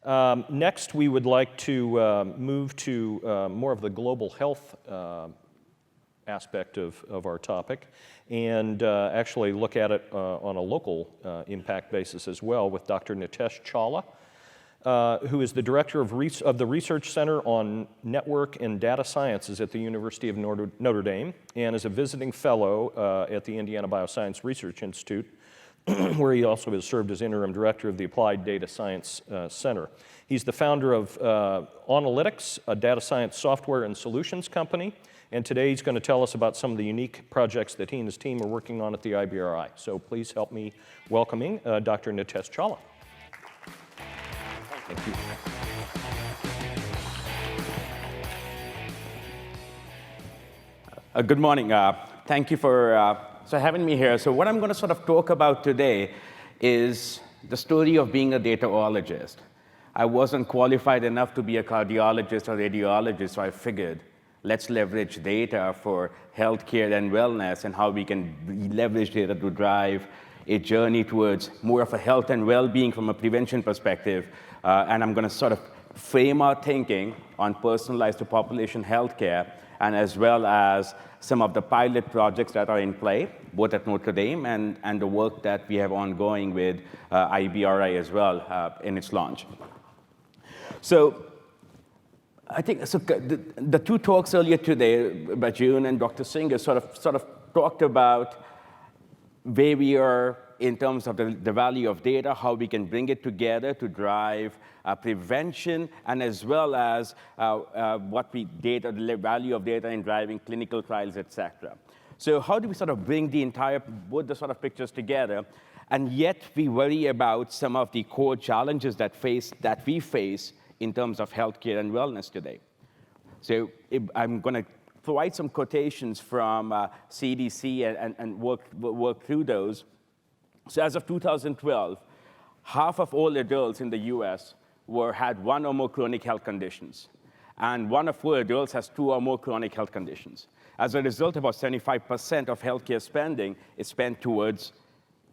Next, we would like to move to more of the global health aspect of our topic and actually look at it on a local impact basis as well with Dr. Nitesh Chawla, who is the director of the Research Center on Network and Data Sciences at the University of Notre Dame and is a visiting fellow at the Indiana Bioscience Research Institute, where he also has served as interim director of the Applied Data Science Center. He's the founder of Onalytics, a data science software and solutions company, and today he's going to tell us about some of the unique projects that he and his team are working on at the IBRI. So please help me welcoming Dr. Nitesh Chawla. Thank you. Good morning. Thank you for having me here. So what I'm going to sort of talk about today is the story of being a dataologist. I wasn't qualified enough to be a cardiologist or radiologist, so I figured let's leverage data for healthcare and wellness and how we can leverage data to drive a journey towards more of a health and well-being from a prevention perspective. And I'm going to sort of frame our thinking on personalized to population healthcare, and as well as some of the pilot projects that are in play, both at Notre Dame and the work that we have ongoing with IBRI as well in its launch. So I think the two talks earlier today by June and Dr. Singer sort of talked about where we are in terms of the value of data, how we can bring it together to drive prevention, and as well as the value of data in driving clinical trials, et cetera. So how do we sort of bring both the sort of pictures together, and yet we worry about some of the core challenges that we face in terms of healthcare and wellness today? So I'm going to provide some quotations from CDC and work through those. So as of 2012, half of all adults in the US had one or more chronic health conditions. And 1 of 4 adults has 2 or more chronic health conditions. As a result, about 75% of healthcare spending is spent towards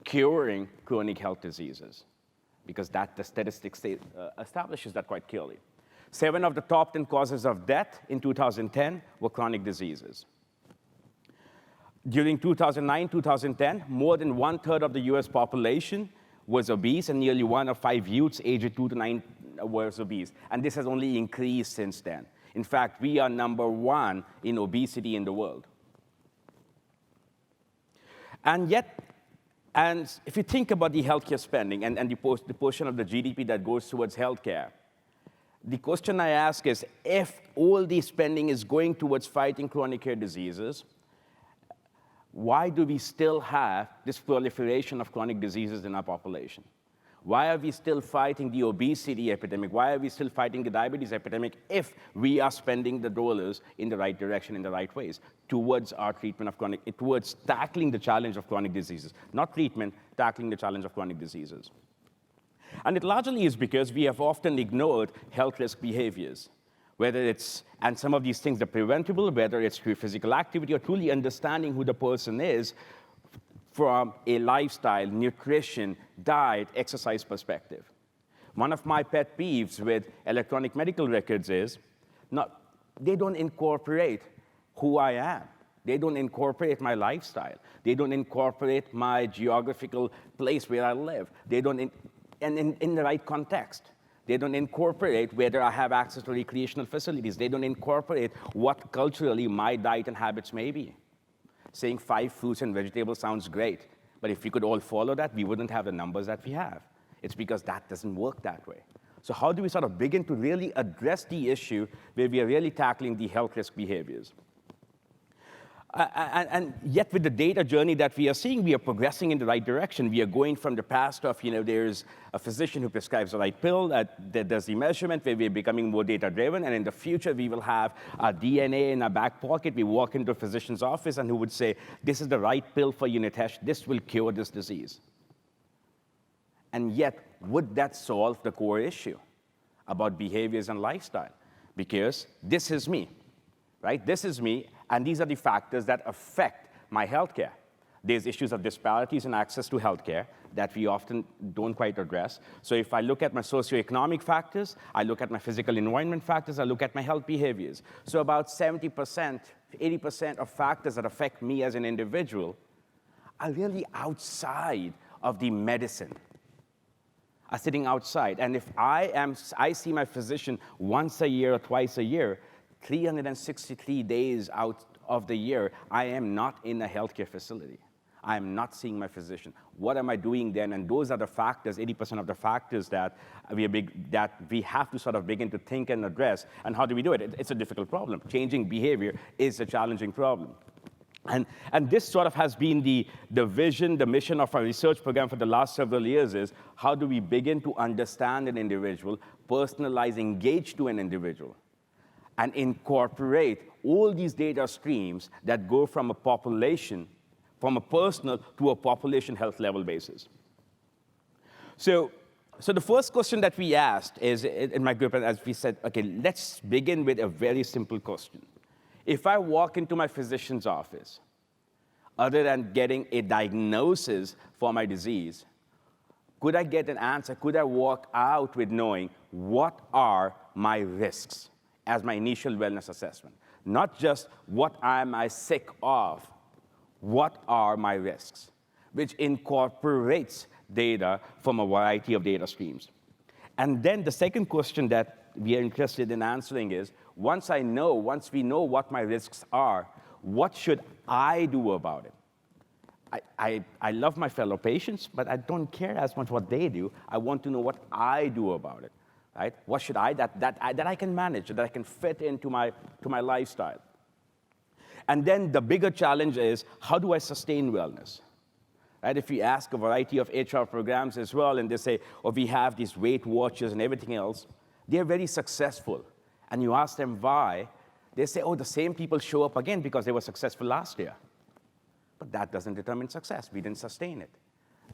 curing chronic health diseases, because the statistics establishes that quite clearly. 7 of the top 10 causes of death in 2010 were chronic diseases. During 2009-2010, more than 1/3 of the US population was obese, and nearly 1 of 5 youths aged 2 to 9 was obese. And this has only increased since then. In fact, we are number 1 in obesity in the world. And if you think about the healthcare spending and the portion of the GDP that goes towards healthcare, the question I ask is, if all the spending is going towards fighting chronic care diseases, why do we still have this proliferation of chronic diseases in our population? Why are we still fighting the obesity epidemic? Why are we still fighting the diabetes epidemic if we are spending the dollars in the right direction, in the right ways, towards our treatment of towards tackling the challenge of chronic diseases? Not treatment, tackling the challenge of chronic diseases. And it largely is because we have often ignored health risk behaviors. And some of these things are preventable, whether it's through physical activity or truly understanding who the person is from a lifestyle, nutrition, diet, exercise perspective. One of my pet peeves with electronic medical records is they don't incorporate who I am. They don't incorporate my lifestyle. They don't incorporate my geographical place where I live. They don't, in the right context. They don't incorporate whether I have access to recreational facilities. They don't incorporate what culturally my diet and habits may be. Saying 5 fruits and vegetables sounds great, but if we could all follow that, we wouldn't have the numbers that we have. It's because that doesn't work that way. So how do we sort of begin to really address the issue where we are really tackling the health risk behaviors? And yet with the data journey that we are seeing, we are progressing in the right direction. We are going from the past of, there's a physician who prescribes the right pill, that does the measurement, where we're becoming more data-driven, and in the future, we will have our DNA in our back pocket. We walk into a physician's office, and who would say, this is the right pill for you, Nitesh. This will cure this disease. And yet, would that solve the core issue about behaviors and lifestyle? Because this is me, right? This is me. And these are the factors that affect my healthcare. There's issues of disparities in access to healthcare that we often don't quite address. So if I look at my socioeconomic factors, I look at my physical environment factors, I look at my health behaviors. So about 70%, 80% of factors that affect me as an individual are really outside of the medicine, are sitting outside. And if I see my physician once a year or twice a year, 363 days out of the year, I am not in a healthcare facility. I am not seeing my physician. What am I doing then? And those are the factors, 80% of the factors that we have to sort of begin to think and address. And how do we do it? It's a difficult problem. Changing behavior is a challenging problem. And this sort of has been the vision, the mission of our research program for the last several years is how do we begin to understand an individual, personalize, engage to an individual, and incorporate all these data streams that go from a population, from a personal to a population health level basis. So the first question that we asked is, in my group, as we said, okay, let's begin with a very simple question. If I walk into my physician's office, other than getting a diagnosis for my disease, could I get an answer? Could I walk out with knowing what are my risks as my initial wellness assessment? Not just what am I sick of, what are my risks, which incorporates data from a variety of data streams. And then the second question that we are interested in answering is, once we know what my risks are, what should I do about it? I love my fellow patients, but I don't care as much what they do. I want to know what I do about it, right? What should that I can manage, that I can fit into my lifestyle. And then the bigger challenge is, how do I sustain wellness? Right? If you ask a variety of HR programs as well, and they say, oh, we have these Weight Watchers and everything else, they're very successful. And you ask them why, they say, oh, the same people show up again because they were successful last year. But that doesn't determine success. We didn't sustain it.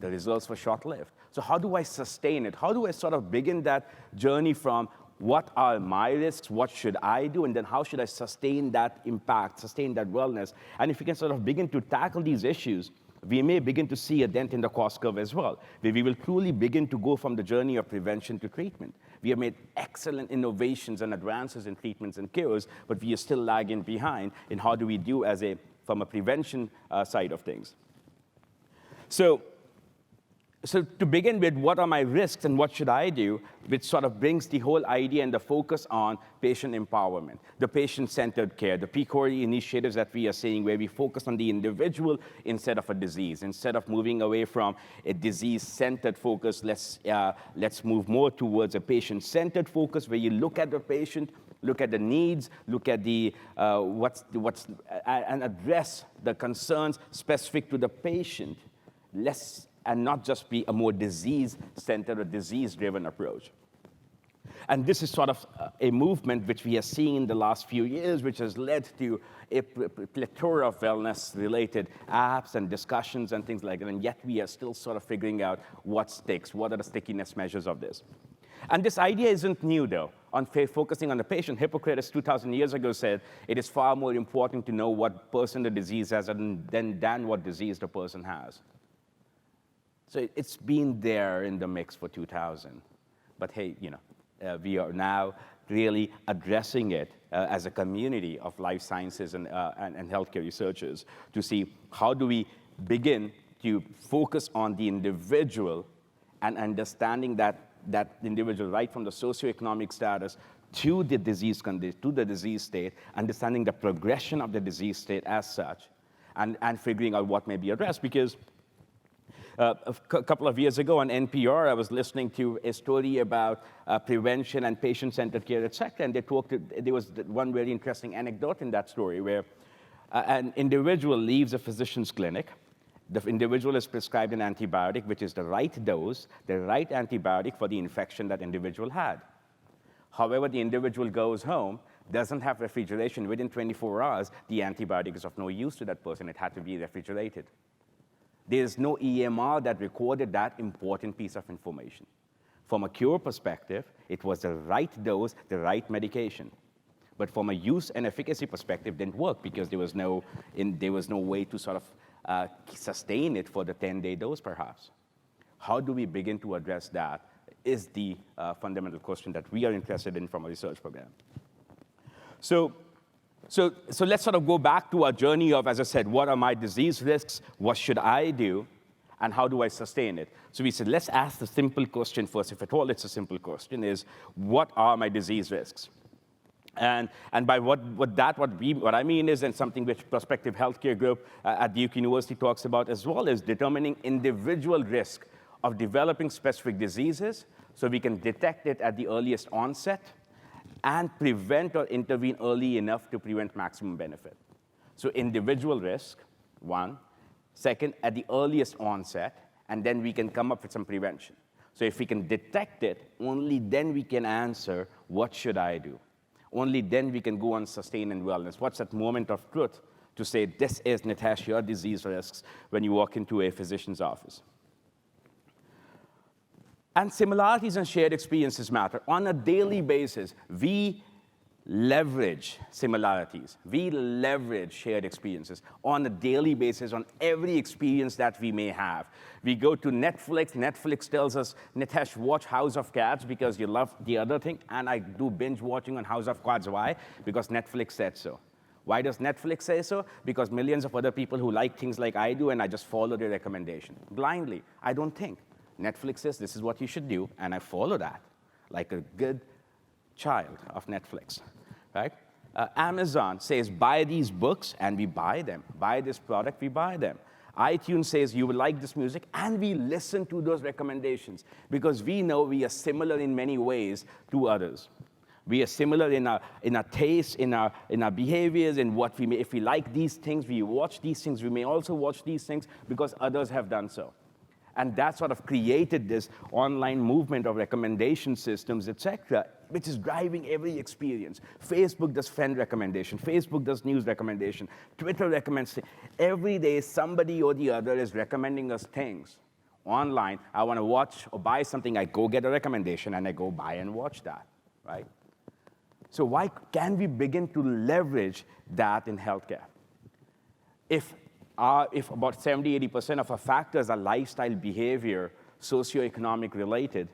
The results were short-lived. So how do I sustain it? How do I sort of begin that journey from what are my risks, what should I do, and then how should I sustain that impact, sustain that wellness? And if we can sort of begin to tackle these issues, we may begin to see a dent in the cost curve as well, where we will truly begin to go from the journey of prevention to treatment. We have made excellent innovations and advances in treatments and cures, but we are still lagging behind in how do we do from a prevention side of things. So to begin with, what are my risks and what should I do, which sort of brings the whole idea and the focus on patient empowerment, the patient-centered care, the PCORI initiatives that we are seeing where we focus on the individual instead of a disease. Instead of moving away from a disease-centered focus, let's move more towards a patient-centered focus where you look at the patient, look at the needs, look at the and address the concerns specific to the patient, and not just be a more disease-centered or disease-driven approach. And this is sort of a movement which we have seen in the last few years, which has led to a plethora of wellness-related apps and discussions and things like that, and yet we are still sort of figuring out what sticks, what are the stickiness measures of this. And this idea isn't new, though. On focusing on the patient, Hippocrates 2,000 years ago said, it is far more important to know what person the disease has than what disease the person has. So it's been there in the mix for 2000. But hey, we are now really addressing it as a community of life sciences and healthcare researchers to see how do we begin to focus on the individual and understanding that individual right from the socioeconomic status to the disease condition, to the disease state, understanding the progression of the disease state as such, and figuring out what may be addressed. Because a couple of years ago on NPR, I was listening to a story about prevention and patient-centered care, et cetera, and there was one very interesting anecdote in that story where an individual leaves a physician's clinic. The individual is prescribed an antibiotic, which is the right dose, the right antibiotic for the infection that individual had. However, the individual goes home, doesn't have refrigeration. Within 24 hours, the antibiotic is of no use to that person. It had to be refrigerated. There's no EMR that recorded that important piece of information. From a cure perspective, it was the right dose, the right medication. But from a use and efficacy perspective, it didn't work because there was no way to sort of sustain it for the 10-day dose, perhaps? How do we begin to address that is the fundamental question that we are interested in from a research program. So let's sort of go back to our journey of, as I said, what are my disease risks? What should I do? And how do I sustain it? So we said, let's ask the simple question first, if at all it's a simple question, is what are my disease risks? And by what I mean is, and something which prospective healthcare group at Duke University talks about as well, is determining individual risk of developing specific diseases so we can detect it at the earliest onset and prevent or intervene early enough to prevent maximum benefit. So individual risk, one. Second, at the earliest onset, and then we can come up with some prevention. So if we can detect it, only then we can answer, what should I do? Only then we can go on sustain and wellness. What's that moment of truth to say, this is, Nitesh, your disease risks when you walk into a physician's office? And similarities and shared experiences matter. On a daily basis, we leverage similarities. We leverage shared experiences on a daily basis on every experience that we may have. We go to Netflix. Netflix tells us, Nitesh, watch House of Cards because you love the other thing. And I do binge watching on House of Cards. Why? Because Netflix said so. Why does Netflix say so? Because millions of other people who like things like I do, and I just follow their recommendation. Blindly, I don't think. Netflix says this is what you should do, and I follow that like a good child of Netflix, right? Amazon says, buy these books, and we buy them. Buy this product, we buy them. iTunes says, you will like this music, and we listen to those recommendations because we know we are similar in many ways to others. We are similar in our tastes, in our behaviors, in what we may, if we like these things, we watch these things, we may also watch these things because others have done so. And that sort of created this online movement of recommendation systems, et cetera, which is driving every experience. Facebook does friend recommendation. Facebook does news recommendation. Twitter recommends things. Every day, somebody or the other is recommending us things online. I want to watch or buy something. I go get a recommendation, and I go buy and watch that, right? So why can we begin to leverage that in healthcare? If about 70, 80% of our factors are lifestyle behavior, socioeconomic related,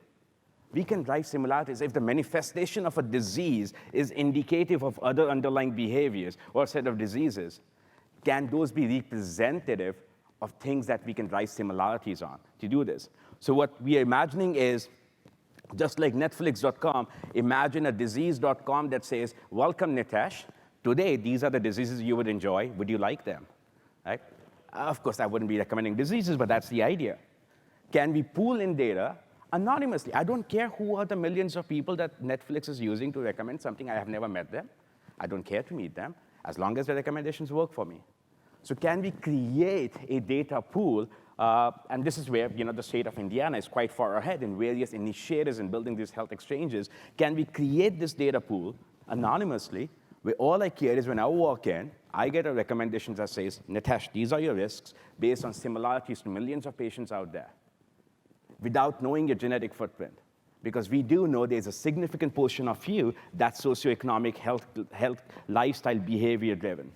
we can drive similarities. If the manifestation of a disease is indicative of other underlying behaviors or a set of diseases, can those be representative of things that we can drive similarities on to do this? So what we are imagining is, just like Netflix.com, imagine a disease.com that says, welcome, Nitesh. Today, these are the diseases you would enjoy. Would you like them? Right? Of course, I wouldn't be recommending diseases, but that's the idea. Can we pool in data anonymously? I don't care who are the millions of people that Netflix is using to recommend something. I have never met them. I don't care to meet them, as long as the recommendations work for me. So can we create a data pool? And this is where the state of Indiana is quite far ahead in various initiatives in building these health exchanges. Can we create this data pool anonymously, where all I care is when I walk in, I get a recommendation that says, Nitesh, these are your risks based on similarities to millions of patients out there, without knowing your genetic footprint. Because we do know there's a significant portion of you that's socioeconomic, health lifestyle, behavior driven.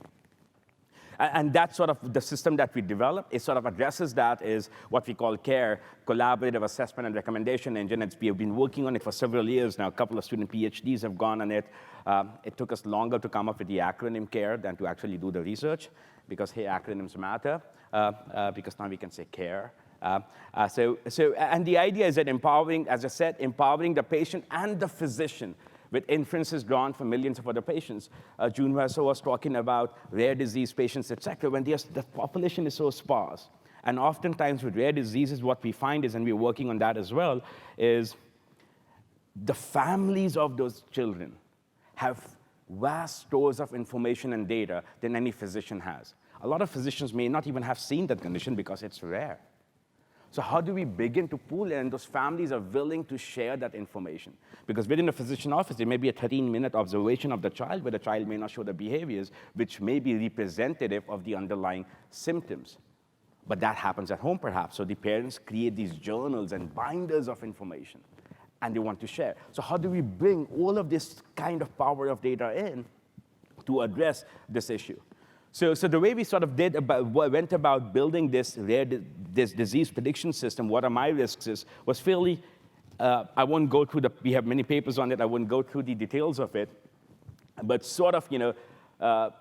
And that's sort of the system that we developed. It sort of addresses that is what we call CARE, Collaborative Assessment and Recommendation Engine. We have been working on it for several years now. A couple of student PhDs have gone on it. It took us longer to come up with the acronym CARE than to actually do the research, because, hey, acronyms matter, because now we can say CARE. And the idea is that empowering, as I said, empowering the patient and the physician with inferences drawn from millions of other patients. June Verso was talking about rare disease patients, et cetera, when the population is so sparse. And oftentimes with rare diseases, what we find is, and we're working on that as well, is the families of those children have vast stores of information and data than any physician has. A lot of physicians may not even have seen that condition because it's rare. So how do we begin to pool, and those families are willing to share that information? Because within a physician office, there may be a 13-minute observation of the child where the child may not show the behaviors which may be representative of the underlying symptoms. But that happens at home, perhaps. So the parents create these journals and binders of information, and they want to share. So how do we bring all of this kind of power of data in to address this issue? So the way we sort of went about building this this disease prediction system, what are my risks was fairly, I won't go through we have many papers on it, I wouldn't go through the details of it, but sort of,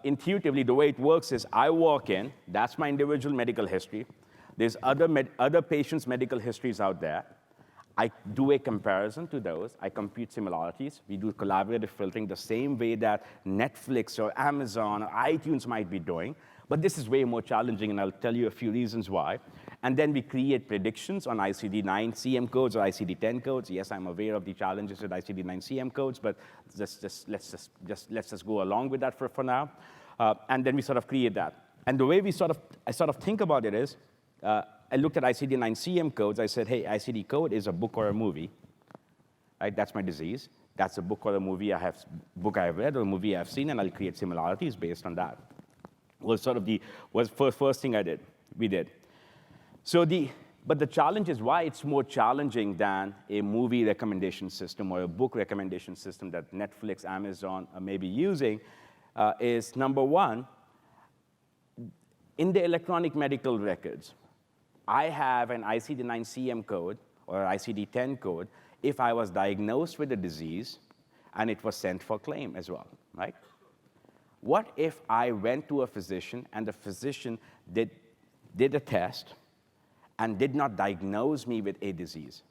intuitively, the way it works is I walk in, that's my individual medical history. There's other patients' medical histories out there. I do a comparison to those. I compute similarities. We do collaborative filtering the same way that Netflix or Amazon or iTunes might be doing. But this is way more challenging, and I'll tell you a few reasons why. And then we create predictions on ICD-9 CM codes or ICD-10 codes. Yes, I'm aware of the challenges with ICD-9 CM codes, but let's just go along with that for now. And then we sort of create that. And the way I sort of think about it is, I looked at ICD-9 CM codes. I said, hey, ICD code is a book or a movie. Right? That's my disease. That's a book or a movie I have read or a movie I've seen, and I'll create similarities based on that. Was sort of first thing we did. But the challenge is why it's more challenging than a movie recommendation system or a book recommendation system that Netflix, Amazon are maybe using, is number one, in the electronic medical records, I have an ICD-9 CM code or ICD-10 code if I was diagnosed with a disease and it was sent for claim as well, right? What if I went to a physician and the physician did a test and did not diagnose me with a disease?